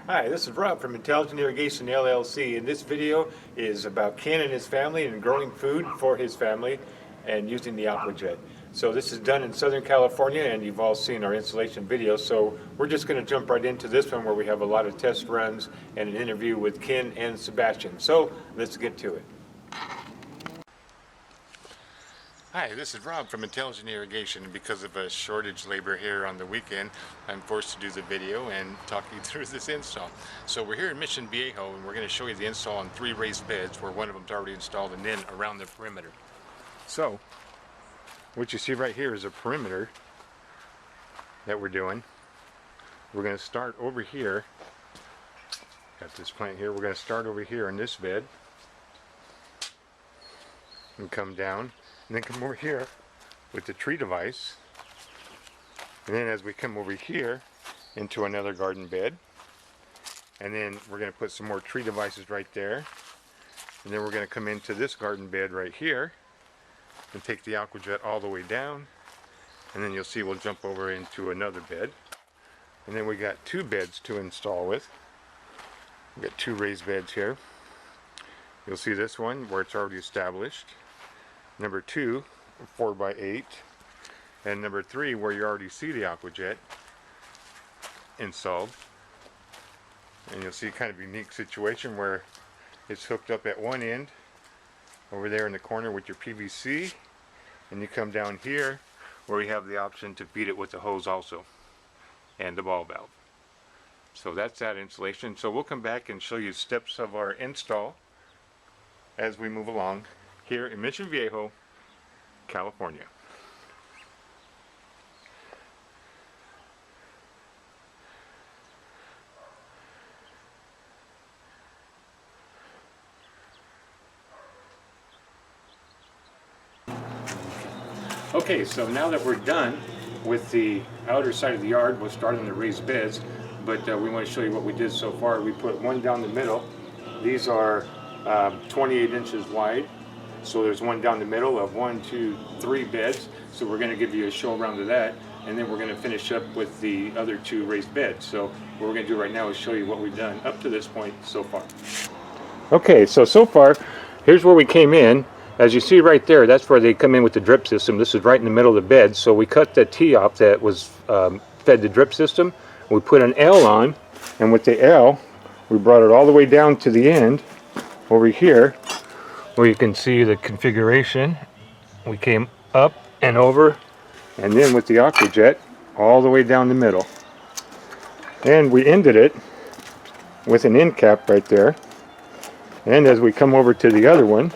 Hi, this is Rob from Intelligent Irrigation LLC, and this video is about Ken and his family and growing food for his family and using the AquaJet. So this is done in Southern California, and you've all seen our installation video, so we're just going to jump right into this one where we have a lot of test runs and an interview with Ken and Sebastian. So let's get to it. Hi, this is Rob from Intelligent Irrigation, and because of a shortage labor here on the weekend, I'm forced to do the video and talk you through this install. So we're here in Mission Viejo, and we're going to show you the install on 3 raised beds where one of them's already installed, and then around the perimeter. So what you see right here is a perimeter that we're doing. We're going to start over here. Got this plant here. We're going to start over here in this bed and come down. And then come over here with the tree device. And then as we come over here into another garden bed. And then we're going to put some more tree devices right there. And then we're going to come into this garden bed right here and take the AquaJet all the way down. And then you'll see we'll jump over into another bed. And then we got 2 beds to install with. We got 2 raised beds here. You'll see this one where it's already established. Number 2, 4x8, and number 3, where you already see the AquaJet installed. And you'll see kind of a unique situation where it's hooked up at one end over there in the corner with your PVC, and you come down here where we have the option to feed it with the hose also and the ball valve. So that's that installation. So we'll come back and show you steps of our install as we move along here in Mission Viejo, California. Okay, so now that we're done with the outer side of the yard, we'll start on the raised beds, but we want to show you what we did so far. We put one down the middle. These are 28 inches wide. So there's one down the middle of 1, 2, 3 beds. So we're going to give you a show around of that, and then we're going to finish up with the other 2 raised beds. So what we're going to do right now is show you what we've done up to this point so far. Okay, so far, here's where we came in. As you see right there, that's where they come in with the drip system. This is right in the middle of the bed. So we cut the tee off that was fed the drip system. We put an L on, and with the L, we brought it all the way down to the end over here, where you can see the configuration. We came up and over, and then with the AquaJet all the way down the middle. And we ended it with an end cap right there. And as we come over to the other one,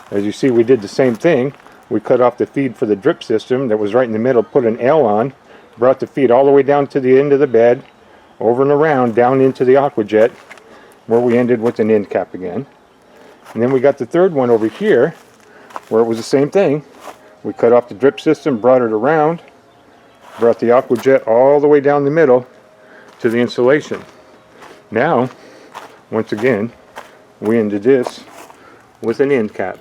as you see, we did the same thing. We cut off the feed for the drip system that was right in the middle, put an L on, brought the feed all the way down to the end of the bed, over and around, down into the AquaJet, where we ended with an end cap again. And then we got the third one over here, where it was the same thing. We cut off the drip system, brought it around, brought the AquaJet all the way down the middle to the insulation. Now, once again, we ended this with an end cap.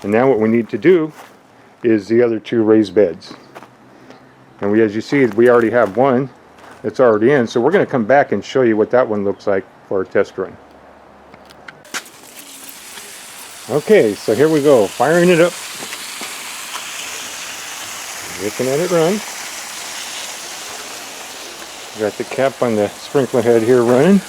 And now what we need to do is the other 2 raised beds. And as you see, we already have one that's already in. So we're going to come back and show you what that one looks like for our test run. Okay, so here we go, firing it up. Looking at it run. Got the cap on the sprinkler head here running.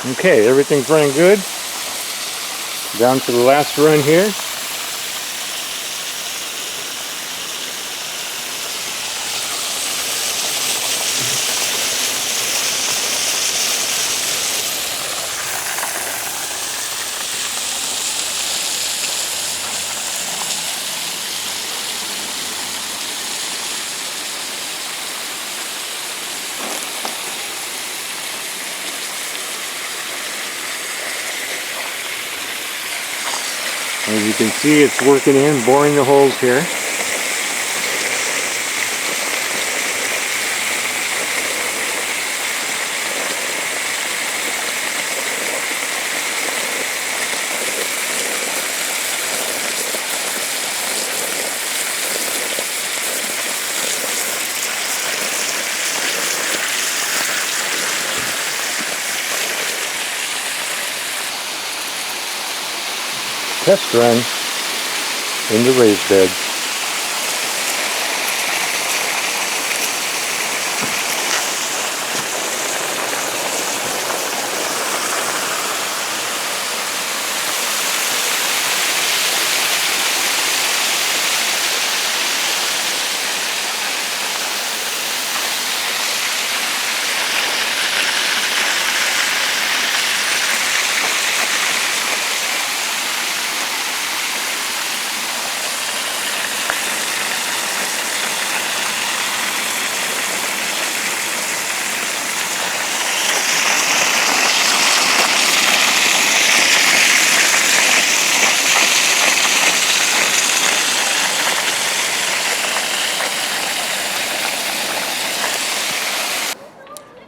Okay, everything's running good. Down to the last run here. As you can see, it's working in, boring the holes here. Test run in the raised beds.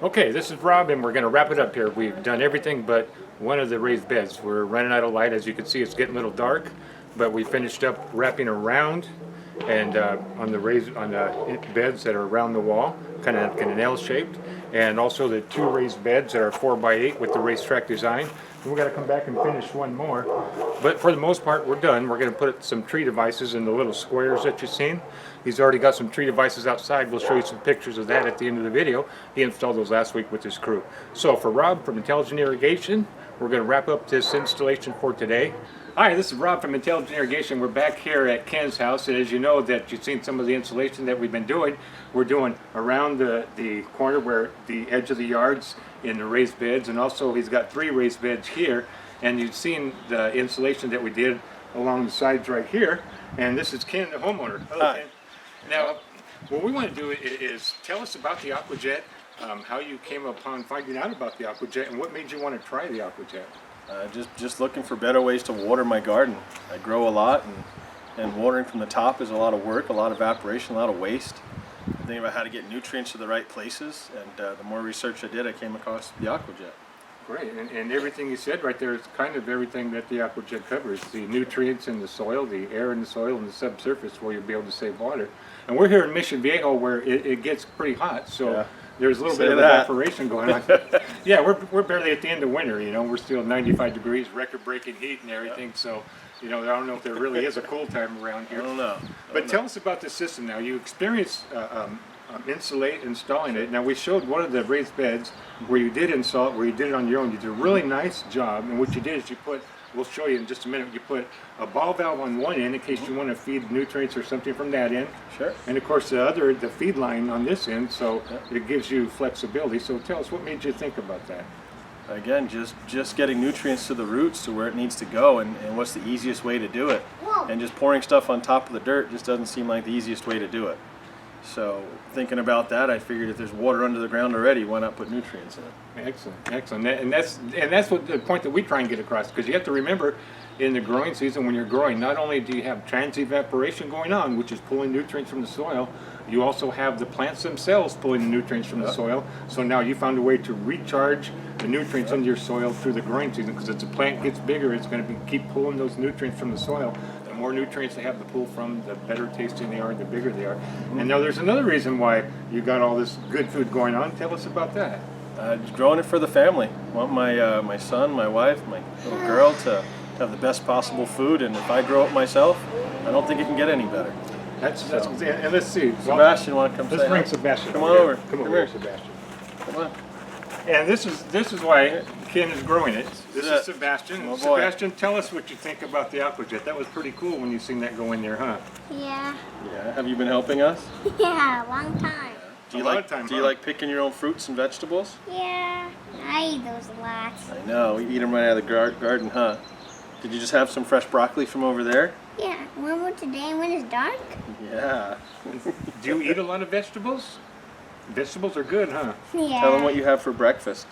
Okay, this is Rob, and we're going to wrap it up here. We've done everything but one of the raised beds. We're running out of light. As you can see, it's getting a little dark, but we finished up wrapping around and on the beds that are around the wall, kind of L-shaped, and also the two raised beds that are 4x8 with the racetrack design. And we're going to come back and finish one more, but for the most part, we're done. We're going to put some tree devices in the little squares that you've seen. He's already got some tree devices outside. We'll show you some pictures of that at the end of the video. He installed those last week with his crew. So for Rob from Intelligent Irrigation, we're going to wrap up this installation for today. Hi, this is Rob from Intelligent Irrigation. We're back here at Ken's house, and as you know that you've seen some of the installation that we've been doing, we're doing around the corner where the edge of the yards in the raised beds, and also he's got 3 raised beds here, and you've seen the installation that we did along the sides right here, and this is Ken, the homeowner. Hello, Ken. Now, what we want to do is tell us about the AquaJet, how you came upon finding out about the AquaJet, and what made you want to try the AquaJet. Just looking for better ways to water my garden. I grow a lot, and watering from the top is a lot of work, a lot of evaporation, a lot of waste. Thinking about how to get nutrients to the right places, and the more research I did, I came across the AquaJet. Great, and everything you said right there is kind of everything that the AquaJet covers. The nutrients in the soil, the air in the soil, and the subsurface where you'll be able to save water. And we're here in Mission Viejo where it gets pretty hot, so yeah. There's a little bit of evaporation going on. Yeah, we're barely at the end of winter, you know. We're still 95 degrees, record-breaking heat and everything, so, you know, I don't know if there really is a cool time around here. I don't know. But tell us about the system now. You experienced installing it. Now, we showed one of the raised beds where you did install it, where you did it on your own. You did a really nice job, and what you did is you put, we'll show you in just a minute, you put a ball valve on one end in case you want to feed nutrients or something from that end. Sure. And of course the feed line on this end, so it gives you flexibility. So tell us, what made you think about that? Again, just getting nutrients to the roots to where it needs to go, and what's the easiest way to do it. And just pouring stuff on top of the dirt just doesn't seem like the easiest way to do it. So thinking about that, I figured if there's water under the ground already, why not put nutrients in it? Excellent, excellent. And that's what the point that we try and get across, because you have to remember, in the growing season when you're growing, not only do you have transevaporation going on, which is pulling nutrients from the soil, you also have the plants themselves pulling the nutrients from the soil. So now you found a way to recharge the nutrients into your soil through the growing season, because as the plant gets bigger, it's going to keep pulling those nutrients from the soil. The more nutrients they have to pull from, the better tasting they are, the bigger they are. And now there's another reason why you got all this good food going on. Tell us about that. Growing it for the family. I want my son, my wife, my little girl to have the best possible food, and if I grow it myself, I don't think it can get any better. And let's see. Sebastian, want to come say hi? Let's bring Sebastian. Come on over. Come over here, Sebastian. Come on. And this is why Ken is growing it. This is That's it. Sebastian. Oh, boy. Sebastian, tell us what you think about the AquaJet. That was pretty cool when you seen that go in there, huh? Yeah. Yeah. Have you been helping us? Yeah, long time. Do you A lot like of time, Do you huh? like picking your own fruits and vegetables? Yeah, I eat those a lot. I know. We eat them right out of the garden, huh? Did you just have some fresh broccoli from over there? Yeah, one more today when it's dark. Yeah. Do you eat a lot of vegetables? Vegetables are good, huh? Yeah. Tell them what you have for breakfast.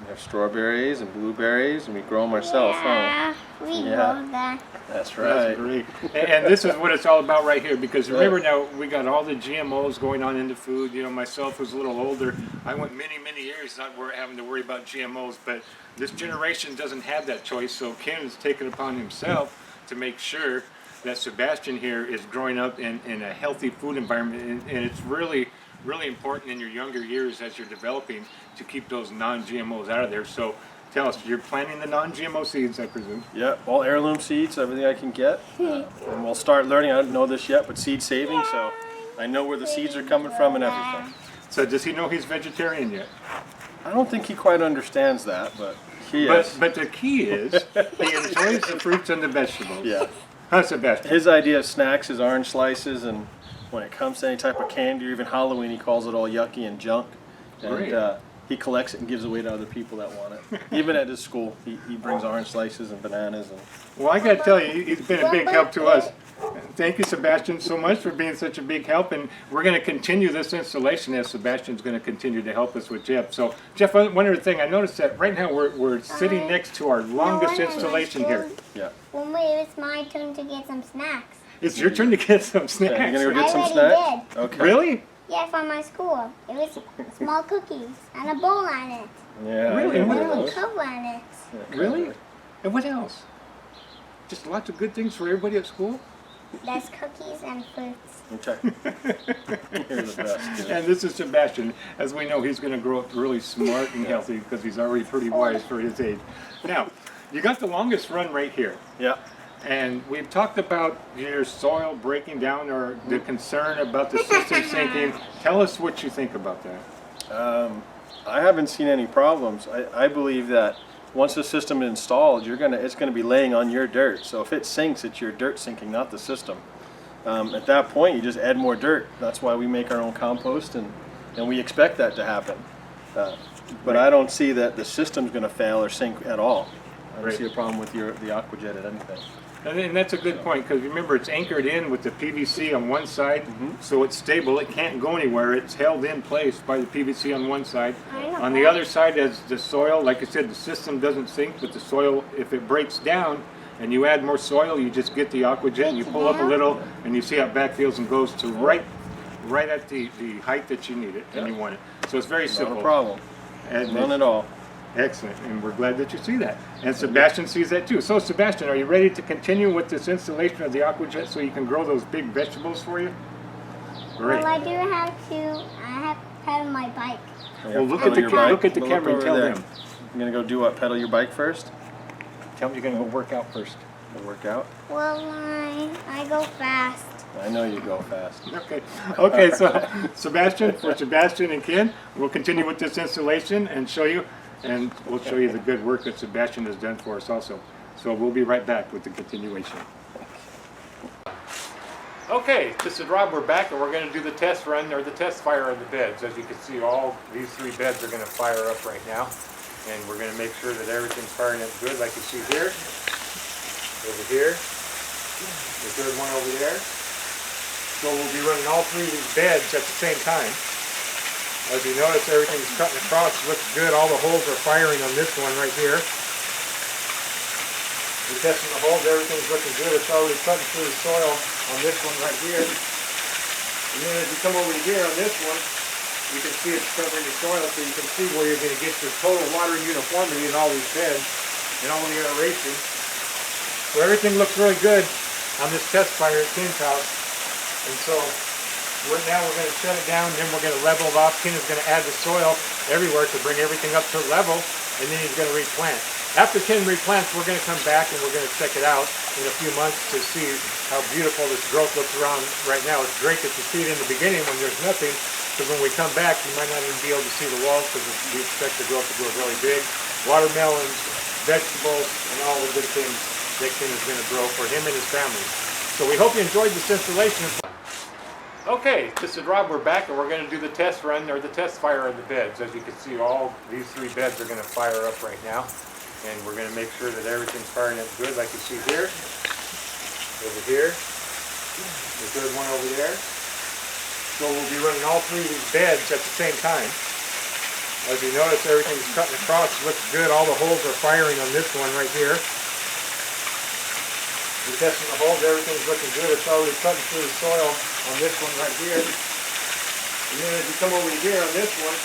We have strawberries and blueberries, and we grow them ourselves, huh? Yeah, we Yeah. grow that. That's right. That's great. And this is what it's all about right here, because remember now, we got all the GMOs going on into food. You know, myself was a little older. I went many, many years not having to worry about GMOs, but this generation doesn't have that choice, so Ken has taken upon himself to make sure that Sebastian here is growing up in a healthy food environment, and it's really, really important in your younger years as you're developing to keep those non-GMOs out of there. So tell us, you're planting the non-GMO seeds, I presume? Yep, all heirloom seeds, everything I can get. And we'll start learning, I don't know this yet, but seed saving, so I know where the seeds are coming from and everything. So does he know he's vegetarian yet? I don't think he quite understands that, but he is. But the key is he enjoys the fruits and the vegetables. Yeah. Huh, Sebastian? His idea of snacks is orange slices, and when it comes to any type of candy or even Halloween, he calls it all yucky and junk. Great. And he collects it and gives away to other people that want it. Even at his school, he brings orange slices and bananas. And Well, I got to tell you, he's been a big help to us. Thank you, Sebastian, so much for being such a big help. And we're going to continue this installation as Sebastian's going to continue to help us with Jeff. So, Jeff, one other thing, I noticed that right now we're sitting next to our longest installation here. yeah. When it's my turn to get some snacks. It's your turn to get some You're snacks. gonna go get I some already snacks? Okay. Really? Yeah, from my school. It was small cookies and a bowl on it. Yeah. I Really? know What And a those. cover on it. Yeah, Really? And what else? Just lots of good things for everybody at school? That's cookies and fruits. Okay. You're the best. Yeah. And this is Sebastian. As we know, he's going to grow up really smart and healthy because he's already pretty wise for his age. Now, you got the longest run right here. Yeah. And we've talked about your soil breaking down or the concern about the system sinking. Tell us what you think about that. I haven't seen any problems. I believe that once the system is installed, it's gonna be laying on your dirt. So if it sinks, it's your dirt sinking, not the system. At that point, you just add more dirt. That's why we make our own compost, and we expect that to happen. But I don't see that the system's gonna fail or sink at all. I don't Right. see a problem with the AquaJet at anything. And that's a good point because remember, it's anchored in with the PVC on one side, so it's stable. It can't go anywhere. It's held in place by the PVC on one side. On the other side, as the soil, like I said, the system doesn't sink, but the soil, if it breaks down and you add more soil, you just get the AquaJet and you pull up a little, and you see how it backfields and goes to right at the height that you need it and you want it. So it's very simple. Not a problem. And None at all. Excellent, and we're glad that you see that. And Sebastian sees that too. So Sebastian, are you ready to continue with this installation of the AquaJet so you can grow those big vegetables for you? Great. Well, I do have to. I have to pedal my bike. Well, look Pedal at the your ca- bike. look at the Look camera and over tell there. them. You're gonna go do what? Pedal your bike first? Tell them you're going to go work out first. Go work out? Well, I go fast. I know you go fast. Okay. Okay. So Sebastian, for Sebastian and Ken, we'll continue with this installation and show you, and we'll show you the good work that Sebastian has done for us also. So we'll be right back with the continuation. Okay, this is Rob. We're back, and we're going to do the test run or the test fire of the beds. As you can see, all these three beds are going to fire up right now, and we're going to make sure that everything's firing up good, like you see here, over here, the third one over there. So we'll be running all three of these beds at the same time. As you notice, everything's cutting across, looks good. All the holes are firing on this one right here. We're testing the holes, everything's looking good. It's already cutting through the soil on this one right here. And then as you come over here on this one, you can see it's covering the soil, so you can see where you're going to get your total water uniformity in all these beds and all the aeration. So everything looks really good on this test fire at Ken's house. And so right now we're going to shut it down, and then we're going to level it off. Ken is going to add the soil everywhere to bring everything up to level, and then he's going to replant. After Ken replants, we're going to come back and we're going to check it out in a few months to see how beautiful this growth looks around right now. It's great that you see it in the beginning when there's nothing, because when we come back, you might not even be able to see the walls because we expect the growth to grow really big. Watermelons, vegetables, and all the good things that Ken is going to grow for him and his family. So we hope you enjoyed this installation. Okay, this is Rob. We're back and we're going to do the test run or the test fire of the beds. As you can see, all these 3 beds are going to fire up right now. And we're going to make sure that everything's firing up good, like you see here, over here, the third one over there. So we'll be running all 3 of these beds at the same time. As you notice, everything's cutting across, looks good. All the holes are firing on this one right here. We're testing the holes, everything's looking good. It's already cutting through the soil on this one right here. And then as you come over here on this one,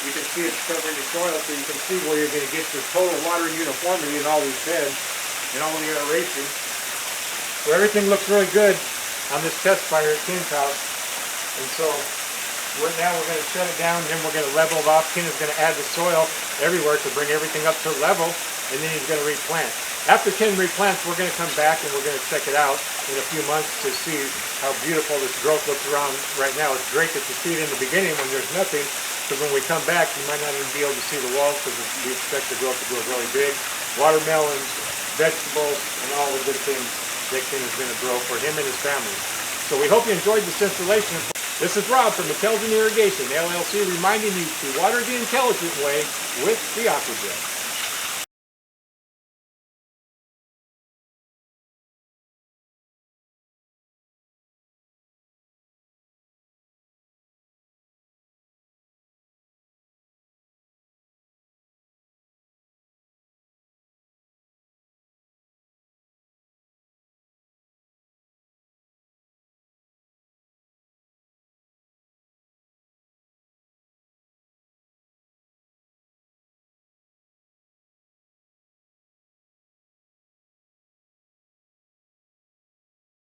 you can see it's covering the soil, so you can see where you're going to get your total water uniformity in all these beds and all the aeration. So everything looks really good on this test fire at Ken's house. And so right now we're going to shut it down, and then we're going to level it off. Ken is going to add the soil everywhere to bring everything up to level, and then he's going to replant. After Ken replants, we're going to come back and we're going to check it out in a few months to see how beautiful this growth looks around right now. It's great that you see it in the beginning when there's nothing, because when we come back, you might not even be able to see the walls because we expect the growth to grow really big. Watermelons, vegetables, and all the good things that Ken is going to grow for him and his family. So we hope you enjoyed this installation. This is Rob from Intelligent Irrigation, LLC, reminding you to water the intelligent way with the AquaJet.